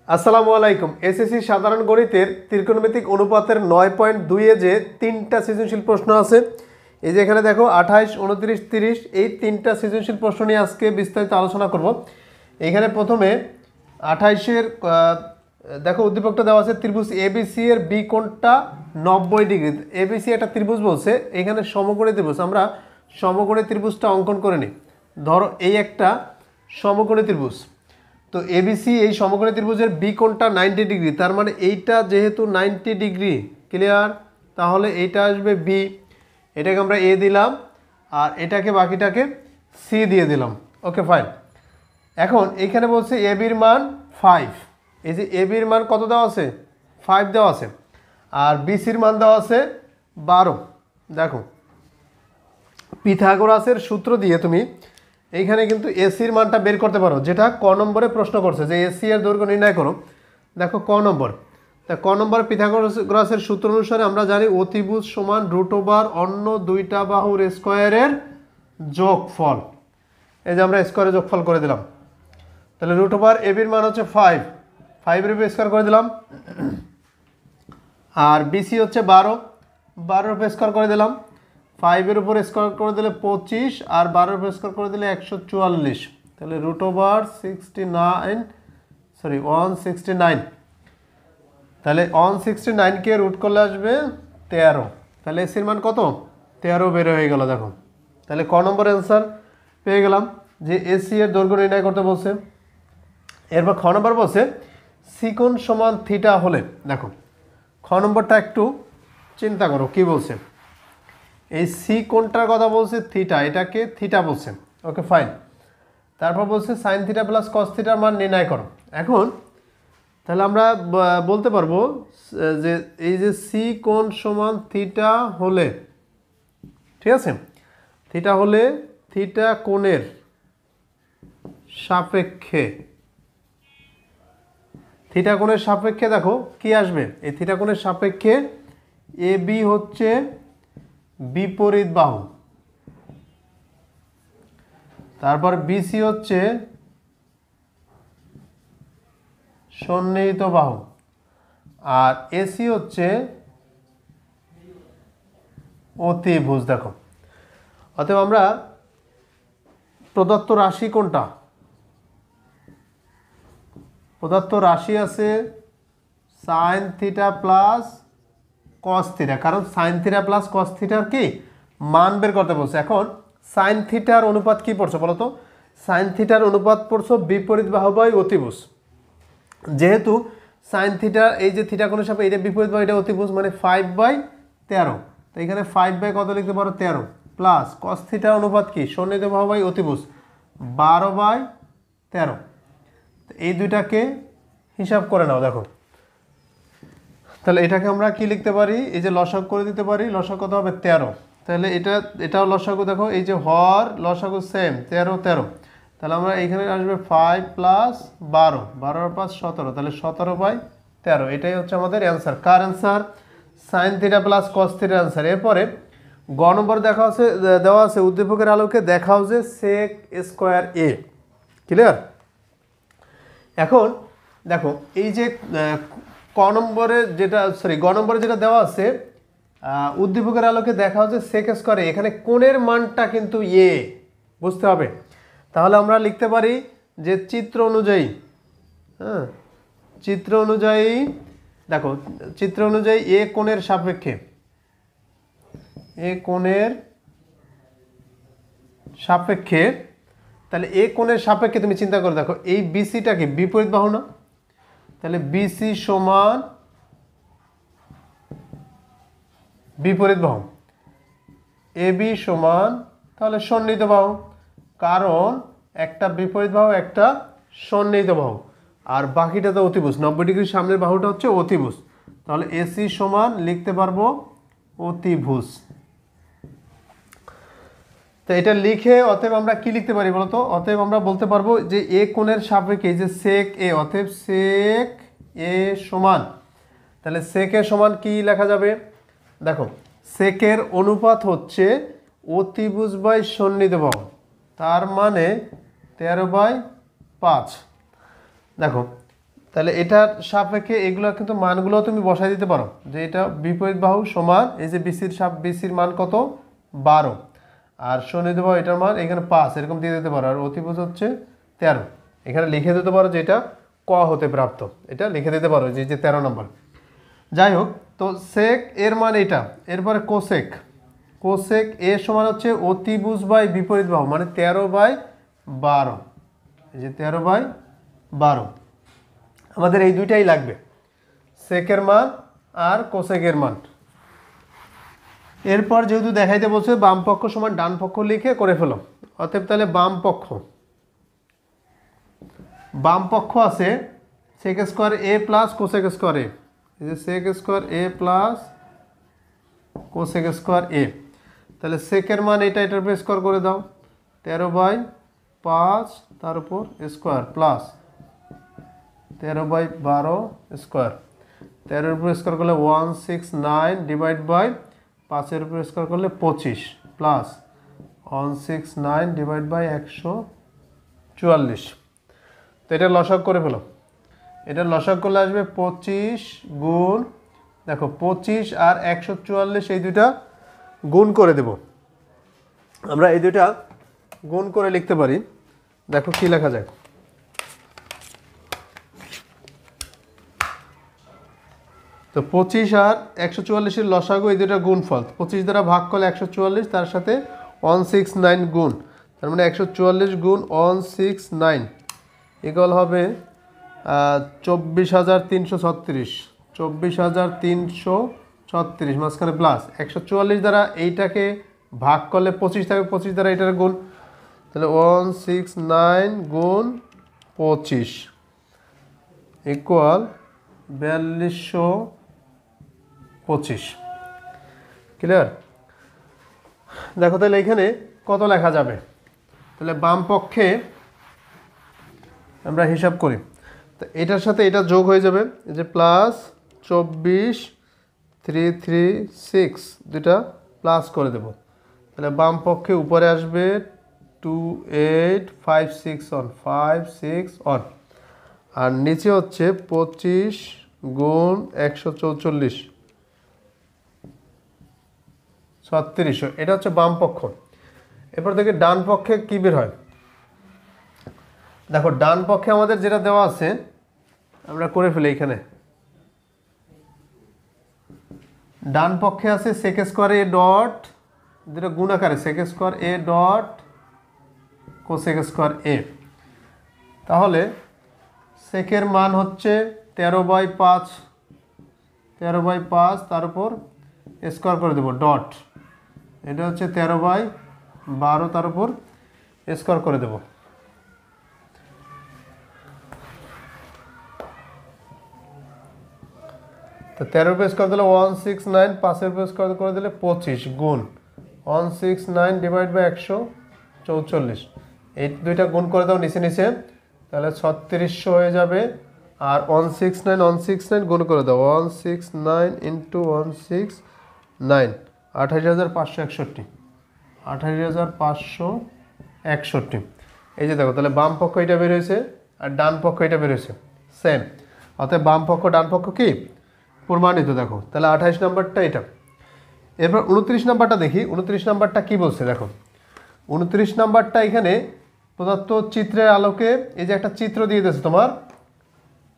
আসসালামু আলাইকুম। এসএসসি সাধারণ গণিতের ত্রিকোণমিতিক অনুপাতের 9.2 এ যে তিনটা সৃজনশীল প্রশ্ন আছে, এই যে এখানে দেখো 28, 29, 30, এই তিনটা সৃজনশীল প্রশ্ন নিয়ে আজকে বিস্তারিত আলোচনা করব। এখানে প্রথমে 28-এর দেখো উদ্দীপকটা দেওয়া আছে ত্রিভুজ এবিসি এর বি কোণটা 90 ডিগ্রি। এবিসি একটা ত্রিভুজ বলছে, এখানে সমকোণী ত্রিভুজ। আমরা সমকোণী ত্রিভুজটা অঙ্কন করে নিই। ধরো এই একটা সমকোণী ত্রিভুজ, তো এবিসি এই সমকোণী ত্রিভুজের বি কোণটা 90 ডিগ্রি, তার মানে এইটা যেহেতু 90 ডিগ্রি, ক্লিয়ার, তাহলে এইটা আসবে বি, এটাকে আমরা এ দিলাম আর এটাকে বাকিটাকে সি দিয়ে দিলাম। Okay fine. এখন এইখানে বলছে এ বির মান 5, এই যে এ বির মান কত দেওয়া আছে, 5 দেওয়া আছে, আর বিসির মান দেওয়া আছে 12। দেখো পিথাগোরাসের সূত্র দিয়ে তুমি এইখানে কিন্তু এসির মানটা বের করতে পারো, যেটা ক নম্বরে প্রশ্ন করছে যে এসি এর দৈর্ঘ্য নির্ণয় করো। দেখো ক নম্বর, তা ক নম্বর পিথাগোরাসের সূত্র অনুসারে আমরা জানি অতিভুজ সমান √ অন্য দুইটা বাহুর স্কোয়ারের যোগফল। এই যে আমরা স্কোয়ারের যোগফল করে দিলাম, তাহলে √ এবির মান হচ্ছে 5, 5-এর উপর স্কোয়ার করে দিলাম, আর বিসি হচ্ছে 12, 12-এর উপর স্কোয়ার করে দিলাম, 5-এর উপর স্কোয়ার করে দিলে 25, আর 12-এর উপর স্কোয়ার করে দিলে 144, তাহলে √169, তাহলে 169কে রুট করলে আসবে 13, তাহলে এসির মান কত, 13 বের হয়ে গেল। দেখো তাহলে ক নম্বর অ্যান্সার পেয়ে গেলাম যে এসি এর দৈর্ঘ্য নির্ণয় করতে বলছে। এরপর খ নম্বর বলছে সি কোণ সমান থিটা হলে, দেখো খ নম্বরটা একটু চিন্তা করো কি বলছে। এই সি কোণটার কথা বলছে থিটা, এটাকে থিটা বলছে। Okay fine. তারপর বলছে সাইন থিটা প্লাস কস থিটার মান নির্ণয় করো। এখন তাহলে আমরা বলতে পারবো যে এই যে সি কোণ সমান থিটা হলে, ঠিক আছে, থিটা হলে থিটা কোণের সাপেক্ষে, থিটা কোণের সাপেক্ষে দেখো কি আসবে, এই থিটা কোণের সাপেক্ষে এ বি হচ্ছে বিপরীত বাহু, তারপর বিসি হচ্ছে সন্নিহিত বাহু, আর এসি হচ্ছে অতিভুজ। দেখো অতএব আমরা প্রদত্ত রাশি কোনটা, প্রদত্ত রাশি আছে sign theta plus cos theta, কারণ সাইন থিটা প্লাস কস থিটার কি মান বের করতে বলছে। এখন সাইন থিটার অনুপাত কি পড়ছো বলো তো, সাইন থিটার অনুপাত পড়ছো বিপরীত বাহু বাই অতিভুজ। যেহেতু সাইন থিটা এই যে থিটা কোণের সাপেক্ষে এটা বিপরীত বাহু, এটা অতিভুজ, মানে 5/13, তো এখানে 5 কত লিখতে পারো 13, প্লাস কস থিটার অনুপাত কি সন্নিহিত বাহু বাই অতিভুজ 12/13, এই দুইটাকে হিসাব করে নাও। দেখো তাহলে এটাকে আমরা কি লিখতে পারি, এই যে লসাগু করে দিতে পারি, লসাগু কত হবে 13, তাহলে এটাও লসাগু। দেখো এই যে হর লসাগু সেম 13, তাহলে আমরা এইখানে আসবে 5 প্লাস 12, 12 + 5 17, তাহলে 17/13, এটাই হচ্ছে আমাদের অ্যান্সার। কার answer, sine theta plus cos থিটার অ্যান্সার। এরপরে গ নম্বর দেওয়া আছে উদ্দীপকের আলোকে দেখাও যে সেক স্কোয়ার এ, ক্লিয়ার। এখন দেখো এই যে গ নম্বরে যেটা দেওয়া আছে উদ্দীপকের আলোকে দেখা হচ্ছে সেক স্কোয়ারে, এখানে কোণের মানটা কিন্তু এ বুঝতে হবে। তাহলে আমরা লিখতে পারি যে চিত্র অনুযায়ী, চিত্র অনুযায়ী, দেখো চিত্র অনুযায়ী এ কোণের সাপেক্ষে, এ কোণের সাপেক্ষে, তাহলে এ কোণের সাপেক্ষে তুমি চিন্তা করে দেখো এই বিসিটা কি বিপরীত বাহু না, তাহলে বিসি সমান বিপরীত বাহু, এ বি সমান তাহলে সন্নিহিত বাহু, কারণ একটা বিপরীত বাহু একটা সন্নিহিত বাহু, আর বাকিটা তো অতিভুজ, 90 ডিগ্রির সামনের বাহুটা হচ্ছে অতিভুজ, তাহলে এসি সমান লিখতে পারবো অতিভুজ। তো এটা লিখে অতএব আমরা কি লিখতে পারি বলতো, অতএব আমরা বলতে পারবো যে এ কোণের সাপেক্ষে যে সেক এ, অতএব সেক এ সমান, তাহলে সেক এ সমান কি লেখা যাবে, দেখো সেকের অনুপাত হচ্ছে অতিভুজ বাই সন্নিহিত বাহু, তার মানে 13/5। দেখো তাহলে এটার সাপেক্ষে এগুলো কিন্তু মানগুলো তুমি বসাই দিতে পারো, যে এটা বিপরীত বাহু সমান এই যে বিসির মান কত 12, আর শনিদেব বাহু এটার মান এখানে 5, এরকম দিয়ে দিতে পারো। আর অতিভুজ হচ্ছে 13, এখানে লিখে দিতে পারো যে এটা ক হতে প্রাপ্ত, এটা লিখে দিতে পারো যে 13 নম্বর। যাই হোক, তো সেক এর মান এটা, এরপরে কোসেক এ সমান হচ্ছে অতিভুজ বাই বিপরীত বাহু, মানে 13/12, এই যে 13/12 আমাদের এই দুইটাই লাগবে, সেকের মান আর কোসেকের মান। এরপর যেহেতু দেখাইতে বলছে বাম পক্ষ সমান ডান পক্ষ লিখে করে ফেলো। অতএব তাহলে বাম পক্ষ আছে সেক স্কোয়ার এ প্লাস কোসেক স্কোয়ার এ, এই যে সেক square A plus cosec square A. তাহলে সেকের মান এটার উপর স্কোয়ার করে দাও, 13/5 তার উপর স্কোয়ার প্লাস 13/12 স্কোয়ার, 13 উপর স্কোয়ার করলে 169 ডিভাইড বাই 5 উপর স্কোয়ার করলে 25 প্লাস 169 ডিভাইড বাই 144। তো এটা লসাগু করে ফেলো, এটা লসাগু করলে আসবে 25 গুণ, দেখো 25 আর 144 এই দুইটা গুণ করে দেব। আমরা এই দুইটা গুণ করে লিখতে পারি, দেখো কি লেখা যায়। তো 25 আর 144 লসাগু এই দুইটা গুণফল, 25 দ্বারা ভাগ করলে 144, তার সাথে 169 গুণ, তার মানে 144 গুণ 169 ইকুয়াল হবে 24,336, 24,336, মাঝখানে প্লাস 144 দ্বারা এইটাকে ভাগ করলে 25 থাকবে, 25 দ্বারা এটার গুণ, তাহলে 169 গুণ 25 ইকুয়াল 4225। ক্লিয়ার? দেখো তাহলে এখানে কত লেখা যাবে, তাহলে বাম পক্ষে আমরা হিসাব করি, তো এটার সাথে এটা যোগ হয়ে যাবে, এই যে প্লাস 24,336 দুটা প্লাস করে দেব, তাহলে বাম পক্ষে উপরে আসবে 2856 আর নিচে হচ্ছে 25 গুণ 144 3600, এটা হচ্ছে বাম পক্ষ। এরপর থেকে ডান পক্ষে কি বের হয়, দেখো ডান পক্ষে আমাদের যেটা দেওয়া আছে আমরা করে ফেলি। এখানে ডান পক্ষে আছে সেক স্কোয়ার এ ডট, যেটা গুণ আকারে sec square A dot cosec square A. তাহলে সেকের মান হচ্ছে 13/5 তার উপর স্কোয়ার করে দেবো ডট, এটা হচ্ছে 13/12 তার উপর স্কোয়ার করে দেবো। তো 13 উপর স্কোয়ার দিলে 169, 5 উপর স্কোয়ার করে দিলে 25 গুণ 169 ডিভাইড বাই 144, এই দুইটা গুণ করে দাও নিচে নিচে, তাহলে 3600 হয়ে যাবে। আর 169 গুণ করে দাও, 169 ইন্টু 169 28,561, 28,561। এই যে দেখো তাহলে বাম পক্ষ এটা বের হয়েছে আর ডান পক্ষ এটা বের হয়েছে সেম, অর্থাৎ বাম পক্ষ ডান পক্ষ কি প্রমাণিত। দেখো তাহলে 28 নম্বরটা এটা। এরপর 29 নম্বরটা দেখি, 29 নম্বরটা কি বলছে দেখো। 29 নম্বরটা এখানে প্রদত্ত চিত্রের আলোকে এই যে একটা চিত্র দিয়ে দিয়েছে তোমার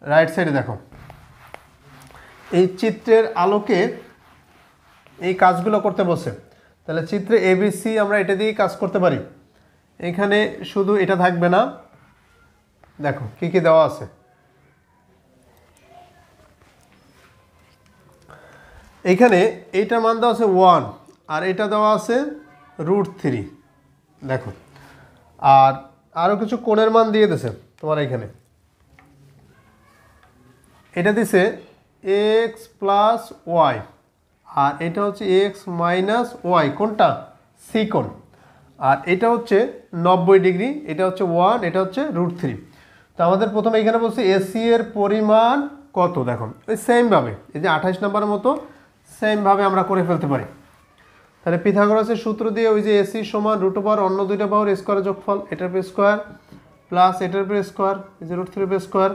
রাইট সাইডে, দেখো এই চিত্রের আলোকে এই কাজগুলো করতে বসে। তাহলে চিত্রে এবিসি আমরা এটা দিয়েই কাজ করতে পারি। এখানে শুধু এটা থাকবে না, দেখো কি কি দেওয়া আছে। এখানে এইটার মান দেওয়া আছে 1 আর এটা দেওয়া আছে √3, দেখো আর আরও কিছু কোণের মান দিয়ে দিয়েছে তোমার। এখানে এটা দিছে x প্লাস ওয়াই আর এটা হচ্ছে x মাইনাস ওয়াই, কোনটা সি কোণ, আর এটা হচ্ছে 90 ডিগ্রি, এটা হচ্ছে 1, এটা হচ্ছে √3। তো আমাদের প্রথমে এখানে বলছে এসি এর পরিমাণ কত, দেখো ওই সেমভাবে এই যে 28 নম্বরের মতো সেমভাবে আমরা করে ফেলতে পারি। তাহলে পিথাগোরাসের সূত্র দিয়ে ওই যে এসি সমান √, অন্য দুইটা বাহুর স্কোয়ারের যোগফল, এটার উপর স্কোয়ার প্লাস এটার উপর স্কোয়ার, এই যে √3 উপর স্কোয়ার,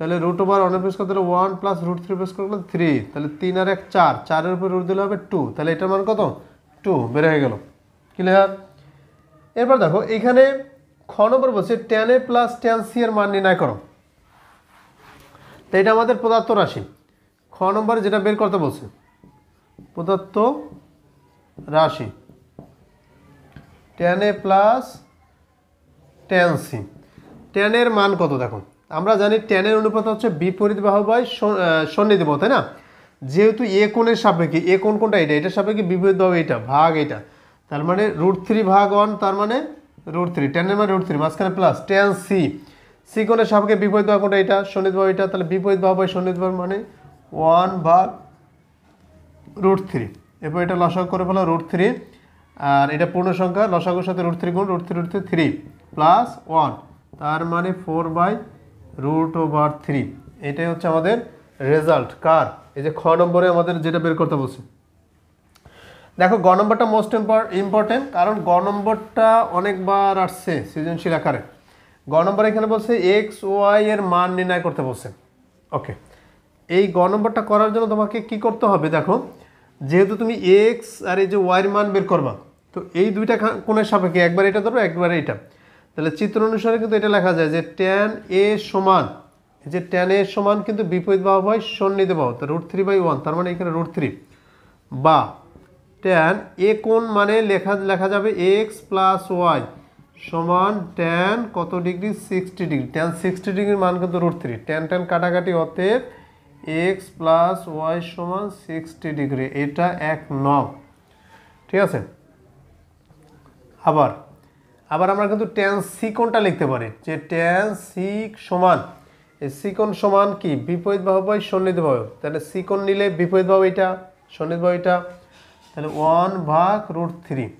তাহলে রুট ওভার 1 প্রেস করতে হলে 1 প্লাস রুট 3 প্রেস করলে 3, তাহলে 3 আর 1 4, 4-এর উপর রুট দিলে হবে 2, তাহলে এটার মান কত 2 বের হয়ে গেল। ক্লিয়ার? এরপর দেখো এখানে খ নম্বর বলছে tan a plus tan c এর মান নির্ণয় করো। তো এটা আমাদের প্রদত্ত রাশি। খ নম্বরে যেটা বের করতে বলছে প্রদত্ত রাশি tan a plus tan c। tan এর মান কত দেখো, আমরা জানি tan এর অনুপাত হচ্ছে বিপরীত বাহু বাই সন্নিহিত বাহু, তাই না? যেহেতু এ কোণের সাপেক্ষে, এ কোণ কোনটা এটা, এটার সাপেক্ষে বিপরীত বাহু এটা ভাগ এটা, তার মানে √3 ভাগ 1, তার মানে √3, tan এর মানে √3 মাঝখানে প্লাস tan c, c কোণের সাপেক্ষে বিপরীত বাহু কোনটা এটা, সন্নিহিত বাহু এটা, তাহলে বিপরীত বাহু বাই সন্নিহিত বাহু মানে 1 ভাগ √3। এরপর এটা লসাগু করে ফেলো √3, আর এটা পূর্ণ সংখ্যা, লসাগুর সাথে √3 গুণ √3 3 প্লাস 1, তার মানে 4/√3। এটাই হচ্ছে আমাদের রেজাল্ট কার, এই যে খ নম্বরে আমাদের যেটা বের করতে বলছে। দেখো গ নম্বরটা মোস্ট ইম্পর্টেন্ট, কারণ গ নম্বরটা অনেকবার আসছে সৃজনশীল আকারে। গ নম্বর এখানে বলছে এক্স ওয়াই এর মান নির্ণয় করতে বলছে। ওকে, এই গ নম্বরটা করার জন্য তোমাকে কি করতে হবে দেখো, যেহেতু তুমি এক্স আর এই যে ওয়াইয়ের মান বের করবা, তো এই দুইটা কোণের সাপেক্ষে একবার এটা ধরো একবার এটা, তাহলে চিত্র অনুসারে কিন্তু এটা লেখা যায় যে tan a সমান, এই যে tan a সমান কিন্তু বিপরীত বাহু বাই সন্নিহিত বাহু, তো √3/1, তার মানে এখানে √3, বা tan a কোণ মানে লেখা যাবে এক্স প্লাস ওয়াই সমান tan কত ডিগ্রি 60 ডিগ্রি, tan 60 ডিগ্রির মান কিন্তু √3, tan কাটাকাটি, অতএব এক্স প্লাস ওয়াই সমান 60 ডিগ্রি, এটা 1 নং। ঠিক আছে? আবার আমরা কিন্তু tan c কোণটা লিখতে পারি, যে tan c সমান, এই c কোণ সমান কি বিপরীত বাহু বাই সন্নিহিত বাহু, তাহলে c কোণ নিলে বিপরীত বাহু এটা, সন্নিহিত বাহু এটা, তাহলে 1 ভাগ √3,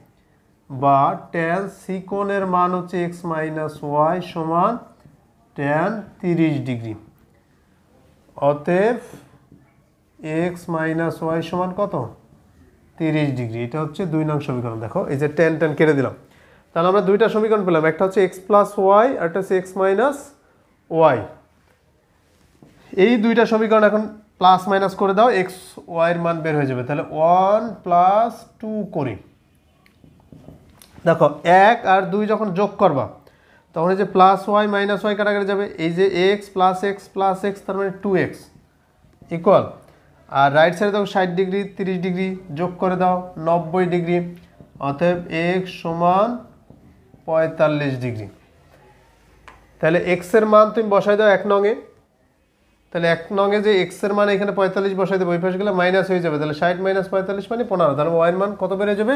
বা tan c কোণের মান হচ্ছে x মাইনাস ওয়াই সমান tan 30 ডিগ্রি, অতএব x মাইনাস ওয়াই সমান কত 30 ডিগ্রি। এটা হচ্ছে 2 নং সমীকরণ। দেখো এই যে tan কেটে দিলাম, তাহলে আমরা দুইটা সমীকরণ পেলাম, একটা হচ্ছে x প্লাস ওয়াই আর একটা হচ্ছে x মাইনাস ওয়াই। এই দুইটা সমীকরণ এখন প্লাস মাইনাস করে দাও, x ওয়াই এর মান বের হয়ে যাবে, তাহলে 1 প্লাস 2 করি। দেখো 1 আর 2 যখন যোগ করবা তখন এই যে প্লাস ওয়াই মাইনাস ওয়াই কাটাকাটি যাবে, এই যে x plus x plus x, তার মানে 2x ইকুয়াল, আর রাইট সাইডে দেখো 60 ডিগ্রি 30 ডিগ্রি যোগ করে দাও 90 ডিগ্রি, অতএব x সমান 45 ডিগ্রি। তাহলে x এর মান তুমি বসাই দাও 1 নং এ, তাহলে 1 নং এ যে x এর মান এখানে 45 বসাই দেবো, ওই পাশে গেলে মাইনাস হয়ে যাবে, তাহলে 60 মাইনাস 45 মানে 15, তাহলে y এর মান কত বেড়ে যাবে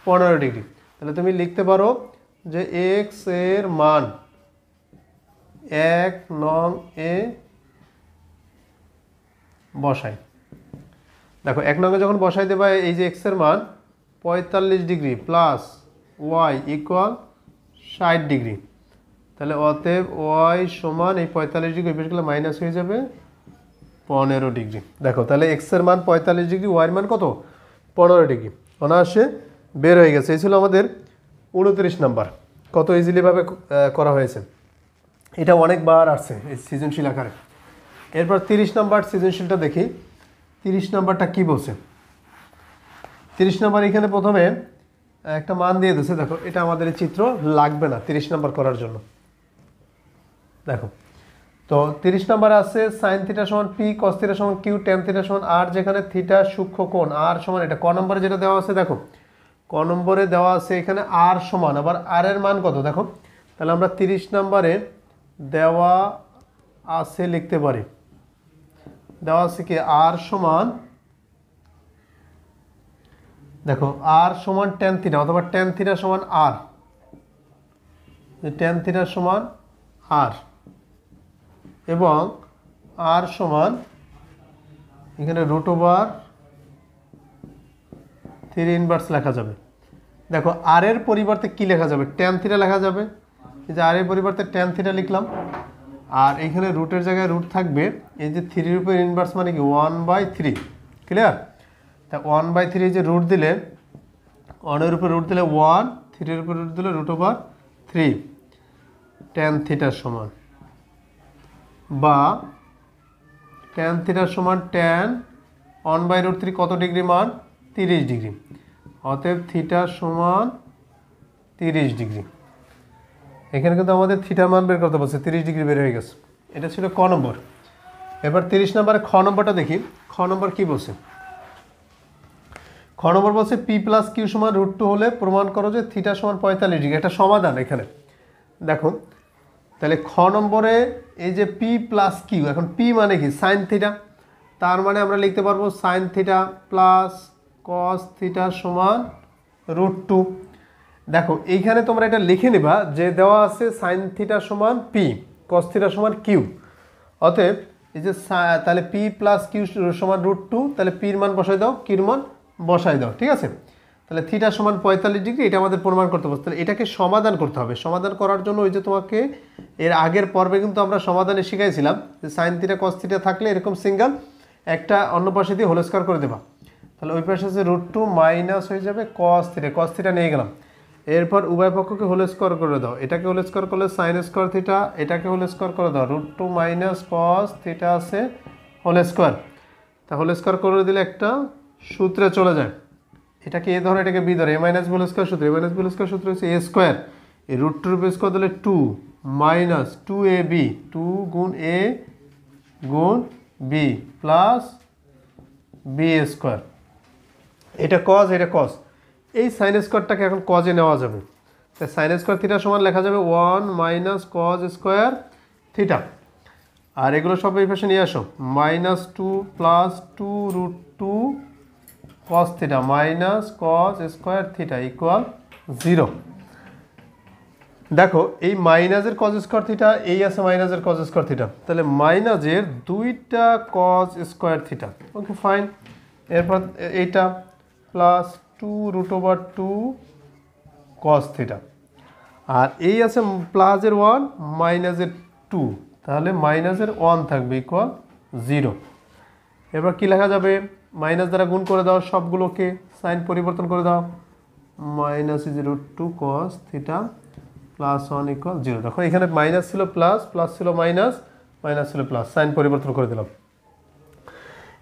15 ডিগ্রি। তাহলে তুমি লিখতে পারো যে x এর মান 1 নং এ বসাই। দেখো 1 নং এ যখন বসাই দেবা, এই যে x এর মান 45 degree plus y equal 60 degree, তাহলে অতএব y সমান এই 45 ডিগ্রি বের করলে মাইনাস হয়ে যাবে 15 ডিগ্রি। দেখো তাহলে x এর মান 45 ডিগ্রি, y এর মান কত 15 ডিগ্রি, অনায়াসে বের হয়ে গেছে। এই ছিল আমাদের 29 নাম্বার। কত ইজিলিভাবে করা হয়েছে, এটা অনেকবার আসছে এই সৃজনশীল আকারে। এরপর 30 নাম্বার সৃজনশীলটা দেখি। 30 নাম্বারটা কি বলছে? 30 নাম্বার এখানে প্রথমে একটা মান দিয়ে দিয়েছে। দেখো এটা আমাদের এই চিত্র লাগবে না 30 নাম্বার করার জন্য। দেখো তো 30 নাম্বার আছে sin θ সমান p cos θ সমান q tan θ সমান r, যেখানে থিটা সূক্ষ্ম কোণ, r সমান এটা ক নম্বরে যেটা দেওয়া আছে। দেখো ক নম্বরে দেওয়া আছে এখানে r সমান, আবার r এর মান কত দেখো, তাহলে আমরা 30 নাম্বারে দেওয়া আছে লিখতে পারি, দেওয়া আছে কি r সমান, দেখো r সমান tan θ অথবা tan θ সমান r, tan θ সমান r, এবং r সমান এখানে √3 ইনভার্স লেখা যাবে। দেখো r এর পরিবর্তে কি লেখা যাবে, tan θ লেখা যাবে, এই যে r এর পরিবর্তে tan θ লিখলাম, আর এখানে রুটের জায়গায় রুট থাকবে, এই যে 3 এর উপর ইনভার্স মানে কি 1/3, ক্লিয়ার? তা 1/3 যে রুট দিলে, 1 এর উপর রুট দিলে 1, 3 এর উপর রুট দিলে √3 tan θ সমান, বা ট্যান থিটা সমান ট্যান 1/√3 কত ডিগ্রি মান 30 ডিগ্রি। অতএব থিটা সমান 30 ডিগ্রি। এখানে কিন্তু আমাদের থিটার মান বের করতে বলছে, 30 ডিগ্রি বের হয়ে গেছে। এটা ছিল ক নম্বর। এবার 30 নম্বরে খ নম্বরটা দেখি। খ নম্বর কি বলছে? খ নম্বর বলছে পি প্লাস কিউ সমান √2 হলে প্রমাণ করো যে থিটা সমান 45 ডিগ্রি। এটা সমাধান। এখানে দেখো তাহলে খ নম্বরে এই যে পি প্লাস কিউ, এখন পি মানে কি সাইন থিটা, তার মানে আমরা লিখতে পারবো sign theta plus cos theta সমান √2। দেখো এইখানে তোমরা এটা লিখে নিবা যে দেওয়া আছে সাইন থিটা সমান পি, কস থিটা সমান কিউ। অতএব এই যে তাহলে পি প্লাস কিউ সমান √2, তাহলে পির মান বসাই দাও, কিউর মান বসাই দাও, ঠিক আছে। তাহলে থিটা সমান 45 ডিগ্রি, এটা আমাদের প্রমাণ করতে হবে। তাহলে এটাকে সমাধান করতে হবে। সমাধান করার জন্য ওই যে তোমাকে এর আগের পর্বে কিন্তু আমরা সমাধানে শিখাইছিলাম যে সাইন থিটা কস থিটা থাকলে এরকম সিঙ্গেল একটা অন্য পাশে দিয়ে হোল স্কয়ার করে দেবা। তাহলে ওই পাশে আছে √2 মাইনাস হয়ে যাবে কস থিটা, কস থিটা নিয়ে গেলাম। এরপর উভয় পক্ষকে হোল স্কয়ার করে দাও, এটাকে হোল স্কয়ার করলে সাইন স্কয়ার থিটা, এটাকে হোল স্কয়ার করে দাও, √2 মাইনাস কস থিটা আছে হোল স্কয়ার। তা হোল স্কয়ার করে দিলে একটা সূত্রে চলে যায়, এটাকে এ ধরো, এটাকে বি ধরো, এ মাইনাস বি হোল স্কয়ার সূত্র, এ মাইনাস বি হোল স্কয়ার সূত্র হচ্ছে এ স্কয়ার, এই √2 এর স্কয়ার দিলে 2 মাইনাস 2ab, 2 গুণ এ গুণ বি প্লাস বি স্কয়ার। এটা কজ, এটা কজ। এই সাইন স্কয়ারটাকে এখন কজে নেওয়া যাবে। তাই সাইন স্কয়ার থিটা সমান লেখা যাবে 1 মাইনাস কজ স্কয়ার থিটা। আর এগুলো সব এই পাশে নিয়ে আসো, -2 plus 2√2 cos theta minus cause square theta equal 0। দেখো এই মাইনাসের কজ স্কয়ার থিটা, এই আছে মাইনাসের কজ স্কয়ার থিটা, তাহলে মাইনাসের দুইটা cause square theta, okay fine. এরপর এইটা প্লাস 2√2 কস থিটা, আর এই আছে প্লাসের 1 মাইনাসের 2, তাহলে মাইনাসের 1 থাকবে ইকুয়াল 0। এবার কি লেখা যাবে? মাইনাস দ্বারা গুণ করে দাও সবগুলোকে, সাইন পরিবর্তন করে দাও, -√2 কস থিটা প্লাস 1 ইকুয়াল 0। দেখো এখানে মাইনাস ছিল প্লাস, প্লাস ছিল মাইনাস, মাইনাস ছিল প্লাস, সাইন পরিবর্তন করে দিলাম।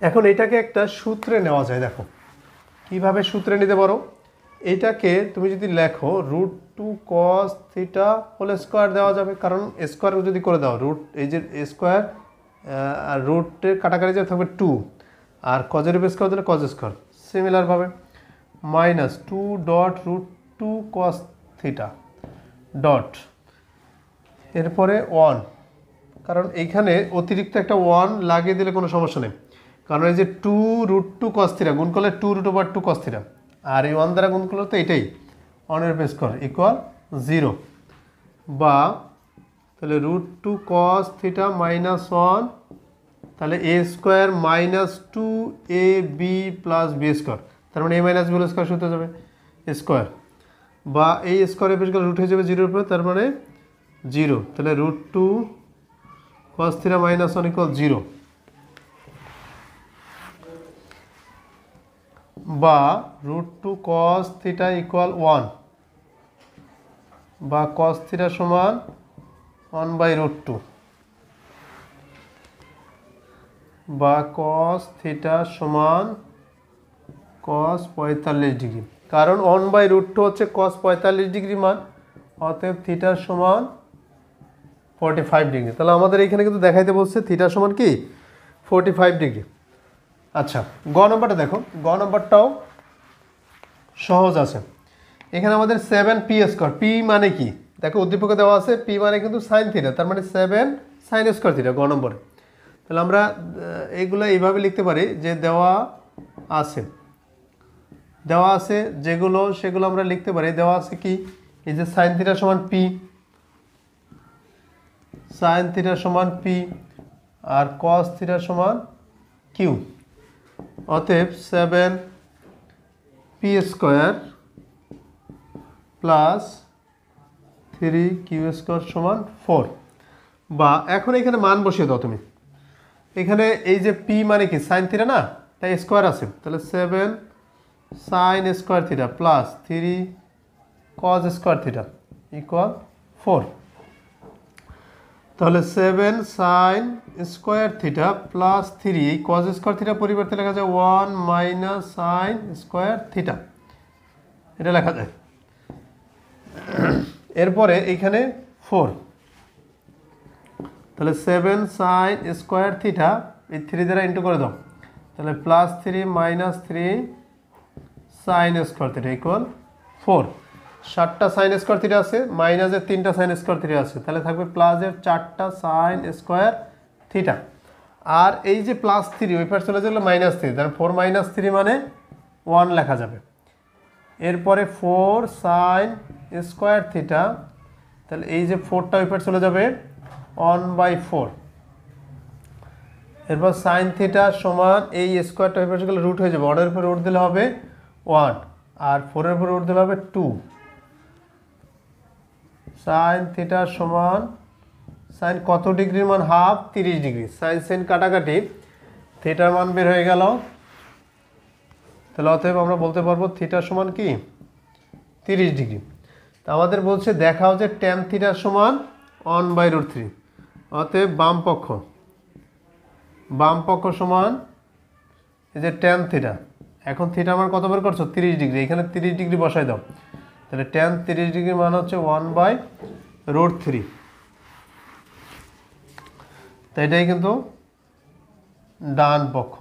এখন এটাকে একটা সূত্রে নেওয়া যায়। দেখো কিভাবে সূত্রে নিতে পারো। এটাকে তুমি যদি লেখো √2 কস থিটা হোল স্কয়ার দেওয়া যাবে, কারণ স্কয়ার যদি করে দাও এই যে স্কয়ার আর রুটের কাটাকাটি যে থাকবে 2, আর কজের বেস করে দিলে কজ স্কয়ার। সিমিলারভাবে -2.√2 কস থিটা ডট, এরপরে 1, কারণ এইখানে অতিরিক্ত একটা 1 লাগিয়ে দিলে কোনো সমস্যা নেই, কারণ এই যে 2√2 কস থিটা গুণ করলে 2√2 কস থিটা, আর এই 1 দ্বারা গুণ করলে তো এটাই 1 এর বেস কর ইকুয়াল 0, বা তাহলে √2 কস থিটা মাইনাস 1, তাহলে A square minus 2ab plus B square, তার মানে A minus B whole square সূত্রে যাবে স্কোয়ার, বা এই স্কোয়ারের বেস করে রুট হয়ে যাবে 0 উপরে, তার মানে 0, তাহলে √2 cos থিটা মাইনাস 1 ইকুয়াল 0, বা √2 cos থিটা ইকুয়াল 1, বা cos থিটা সমান 1/√2, বা cos থিটা সমান cos 45 ডিগ্রি, কারণ 1/√2 হচ্ছে cos 45 ডিগ্রি মান, অতএব থিটা সমান 45 ডিগ্রি। তাহলে আমাদের এখানে কিন্তু দেখাইতে বলছে থিটা সমান কি 45 ডিগ্রি। আচ্ছা, গ নম্বরটা দেখো, গ নম্বরটাও সহজ আছে। এখানে আমাদের 7p স্কোয়ার, পি মানে কি দেখো উদ্দীপকে দেওয়া আছে, পি মানে কিন্তু সাইন থিটা, তার মানে 7 সাইন স্কোয়ার থিটা গ নম্বরে। তাহলে আমরা এইগুলো এইভাবে লিখতে পারি যে দেওয়া আছে যেগুলো সেগুলো আমরা লিখতে পারি। দেওয়া আছে কি, এই যে সাইন থিটা সমান পি, সাইন থিটা সমান পি, আর কস থিটা সমান কিউ। অতএব 7p square plus 3q square সমান 4, বা এখন এখানে মান বসিয়ে দাও তুমি। এখানে এই যে পি মানে কি সাইন থিটা না, তাই স্কোয়ার আছে, তাহলে 7 sign square theta plus 3 cos square theta equal 4। তাহলে 7 সাইন স্কোয়ার থিটা প্লাস 3 এই কজ স্কোয়ার থিটা পরিবর্তে লেখা যায় 1 মাইনাস সাইন স্কোয়ার থিটা, এটা লেখা যায়। এরপরে এইখানে 4, তাহলে 7 সাইন স্কোয়ার থিটা এই 3 দ্বারা ইন্টু করে দাও, তাহলে plus 3 minus 3 sine square theta equal 4। 7টা সাইন স্কোয়ার থিটা আছে, মাইনাসের 3টা সাইন স্কোয়ার থিটা আছে, তাহলে থাকবে প্লাসের 4টা সাইন স্কোয়ার থিটা। আর এই যে প্লাস 3 ওই পাশে চলে যাবে মাইনাস 3, তাহলে 4 মাইনাস 3 মানে 1 লেখা যাবে। এরপরে 4 সাইন স্কোয়ার থিটা, তাহলে এই যে 4টা ওই পাশে চলে যাবে 1/4। এরপর সাইন থিটা সমান এই স্কোয়ারটা ওই পাশে গেলে রুট হয়ে যাবে, 1-এর উপর রুট দিলে হবে 1 আর 4-এর উপর রুট দিলে হবে 2। সাইন থিটা সমান সাইন কত ডিগ্রির মান হাফ 30 ডিগ্রি, সাইন সেন কাটাকাটি থিটার মান বের হয়ে গেল। তাহলে অতএব আমরা বলতে পারবো থিটা সমান কি 30 ডিগ্রি। তা আমাদের বলছে দেখাও যে ট্যান থিটা সমান 1/√3। অতএব বাম পক্ষ সমান এই যে ট্যান থিটা, এখন থিটা মান কত বের করছো 30 ডিগ্রি, এখানে 30 ডিগ্রি বসাই দাও, তাহলে ট্যান 30 ডিগ্রি মান হচ্ছে 1/√3। তো এটাই কিন্তু ডান পক্ষ।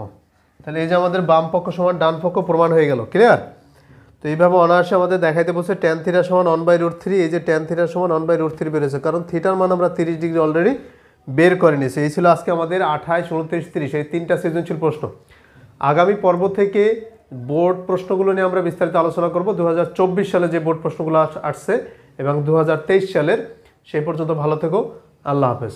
তাহলে এই যে আমাদের বাম পক্ষ সমান ডান পক্ষ প্রমাণ হয়ে গেল, ক্লিয়ার? তো এইভাবে অনায়াসে আমাদের দেখাইতে বলছে ট্যান থিটা সমান 1/√3। এই যে ট্যান থিটা সমান 1/√3 বেরোছে, কারণ থিটার মান আমরা 30 ডিগ্রি অলরেডি বের করে নিয়েছি। এই ছিল আজকে আমাদের 28, 29, 30 এই 3টা সৃজনশীল প্রশ্ন। আগামী পর্ব থেকে বোর্ড প্রশ্নগুলো নিয়ে আমরা বিস্তারিত আলোচনা করব। 2024 সালে যে বোর্ড প্রশ্নগুলো আসছে এবং 2023 সালের, সেই পর্যন্ত ভালো থেকো, আল্লাহ হাফেজ।